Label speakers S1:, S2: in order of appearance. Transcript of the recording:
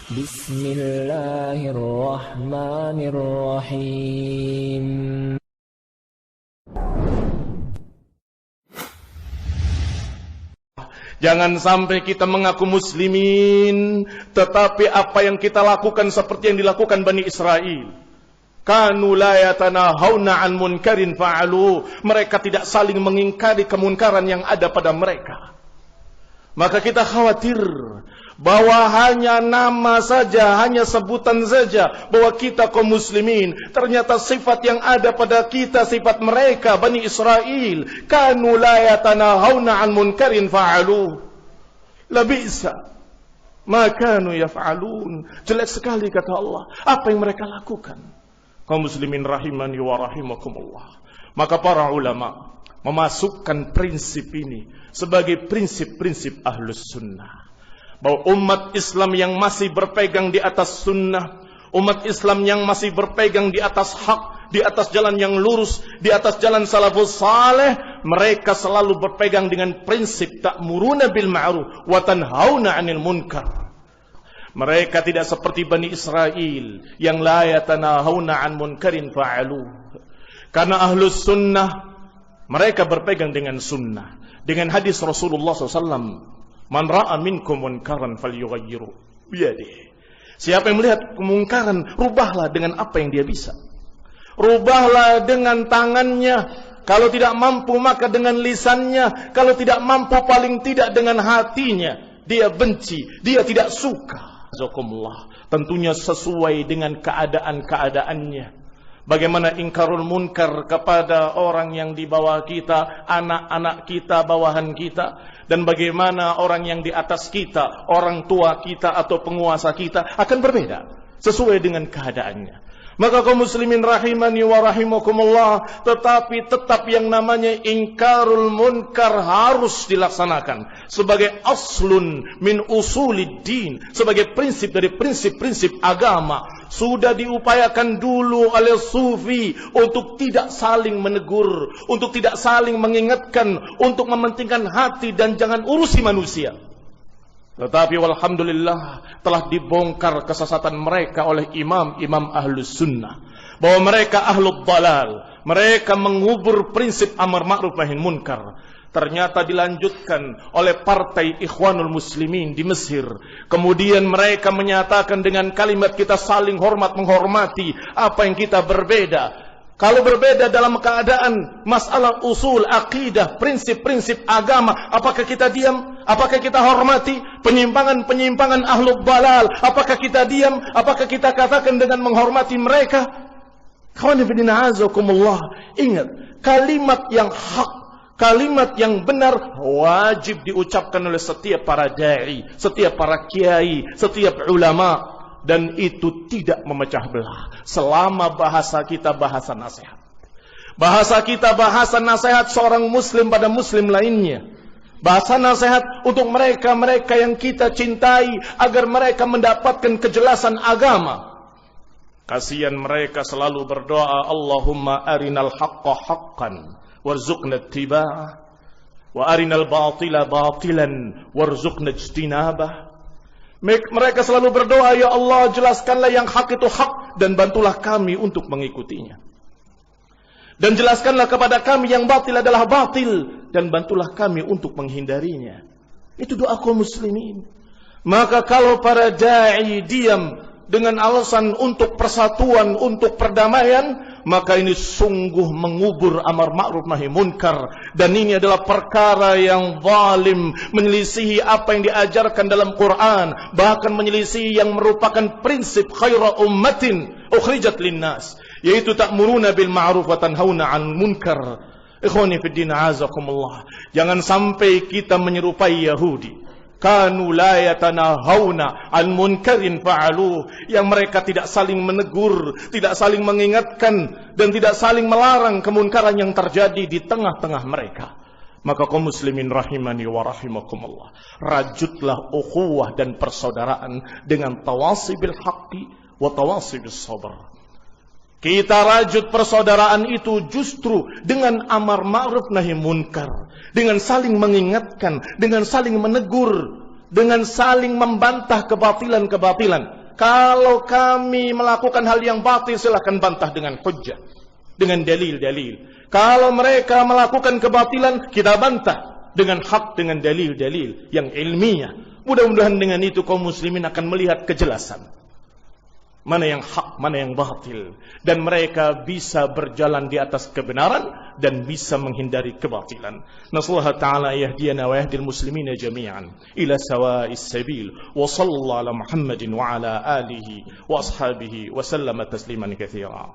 S1: Bismillahirrahmanirrahim.
S2: Jangan sampai kita mengaku muslimin, tetapi apa yang kita lakukan seperti yang dilakukan Bani Israel. Kanu la yatanahawna an munkarin fa'alu. Mereka tidak saling mengingkari kemunkaran yang ada pada mereka. Maka kita khawatir bahwa hanya nama saja, hanya sebutan saja bahwa kita kaum muslimin, ternyata sifat yang ada pada kita sifat mereka Bani Israel. Kanu la yatanahawna an munkarin fa'alu. Labisa ma kanu yaf'alun. Jelek sekali kata Allah apa yang mereka lakukan. Kaum muslimin rahimani wa rahimakumullah. Maka para ulama memasukkan prinsip ini sebagai prinsip-prinsip ahlus sunnah, bahwa umat Islam yang masih berpegang di atas sunnah, umat Islam yang masih berpegang di atas hak, di atas jalan yang lurus, di atas jalan salafus saleh, mereka selalu berpegang dengan prinsip ta'muruna bil ma'ruf wa tanhauna 'anil munkar. Mereka tidak seperti Bani Israel yang la yatanahawna 'an munkarin fa'alu. Karena ahlus sunnah mereka berpegang dengan sunnah, dengan hadis Rasulullah SAW. Man ra'a minkum munkaran falyughayyiru biyadihi. Siapa yang melihat kemungkaran, rubahlah dengan apa yang dia bisa. Rubahlah dengan tangannya. Kalau tidak mampu maka dengan lisannya. Kalau tidak mampu paling tidak dengan hatinya. Dia benci, dia tidak suka. Tentunya sesuai dengan keadaan-keadaannya. Bagaimana ingkarul munkar kepada orang yang di bawah kita, anak-anak kita, bawahan kita, dan bagaimana orang yang di atas kita, orang tua kita atau penguasa kita akan berbeda sesuai dengan keadaannya. Maka kaum muslimin rahimani wa rahimakumullah, tetapi tetap yang namanya ingkarul munkar harus dilaksanakan sebagai aslun min usuliddin, sebagai prinsip dari prinsip-prinsip agama. Sudah diupayakan dulu oleh sufi untuk tidak saling menegur, untuk tidak saling mengingatkan, untuk mementingkan hati dan jangan urusi manusia. Tetapi walhamdulillah telah dibongkar kesesatan mereka oleh imam-imam ahlus sunnah, bahwa mereka ahlul dalal, mereka mengubur prinsip amar ma'ruf nahi munkar. Ternyata dilanjutkan oleh partai Ikhwanul Muslimin di Mesir. Kemudian mereka menyatakan dengan kalimat kita saling hormat menghormati apa yang kita berbeda. Kalau berbeda dalam keadaan masalah usul, akidah, prinsip-prinsip agama, apakah kita diam? Apakah kita hormati penyimpangan-penyimpangan ahlul dalal? Apakah kita diam? Apakah kita katakan dengan menghormati mereka? Ingat, kalimat yang hak, kalimat yang benar wajib diucapkan oleh setiap para da'i, setiap para kiai, setiap ulama. Dan itu tidak memecah belah selama bahasa kita bahasa nasihat. Bahasa kita bahasa nasihat seorang muslim pada muslim lainnya. Bahasa nasihat untuk mereka-mereka yang kita cintai agar mereka mendapatkan kejelasan agama. Kasihan mereka selalu berdoa, Allahumma arinal haqqa haqqan warzuqna ittiba'ah wa arinal batila batilan warzuqna ijtinabah. Mereka selalu berdoa, ya Allah, jelaskanlah yang hak itu hak dan bantulah kami untuk mengikutinya. Dan jelaskanlah kepada kami yang batil adalah batil dan bantulah kami untuk menghindarinya. Itu doa kaum muslimin. Maka kalau para da'i diam dengan alasan untuk persatuan, untuk perdamaian, maka ini sungguh mengubur amar ma'ruf nahi munkar. Dan ini adalah perkara yang zalim, menyelisihi apa yang diajarkan dalam Quran, bahkan menyelisihi yang merupakan prinsip khaira ummatin ukhrijat linnas, yaitu ta'muruna bil ma'ruf wa tanhauna 'anil munkar. Ikhwani fid din, azakumullah. Jangan sampai kita menyerupai Yahudi. Kanu la yatanahawna an munkarin fa'alu, yang mereka tidak saling menegur, tidak saling mengingatkan, dan tidak saling melarang kemunkaran yang terjadi di tengah-tengah mereka. Maka kaum muslimin rahimani wa rahimakumullah, rajutlah ukhuwah dan persaudaraan dengan tawasi bil haqqi wa tawasi bis sabr. Kita rajut persaudaraan itu justru dengan amar ma'ruf nahi munkar, dengan saling mengingatkan, dengan saling menegur, dengan saling membantah kebatilan-kebatilan. Kalau kami melakukan hal yang batil, silahkan bantah dengan hujjah, dengan dalil-dalil. Kalau mereka melakukan kebatilan, kita bantah dengan hak, dengan dalil-dalil yang ilmiah. Mudah-mudahan dengan itu kaum muslimin akan melihat kejelasan mana yang hak, mana yang batil, dan mereka bisa berjalan di atas kebenaran dan bisa menghindari kebatilan. Nasallahu ta'ala yahdiyana wa yahdil muslimina jami'an ila sawa'is sabil. Wa sallallahu ala Muhammadin wa ala alihi wa ashabihi wa sallama tasliman katsira.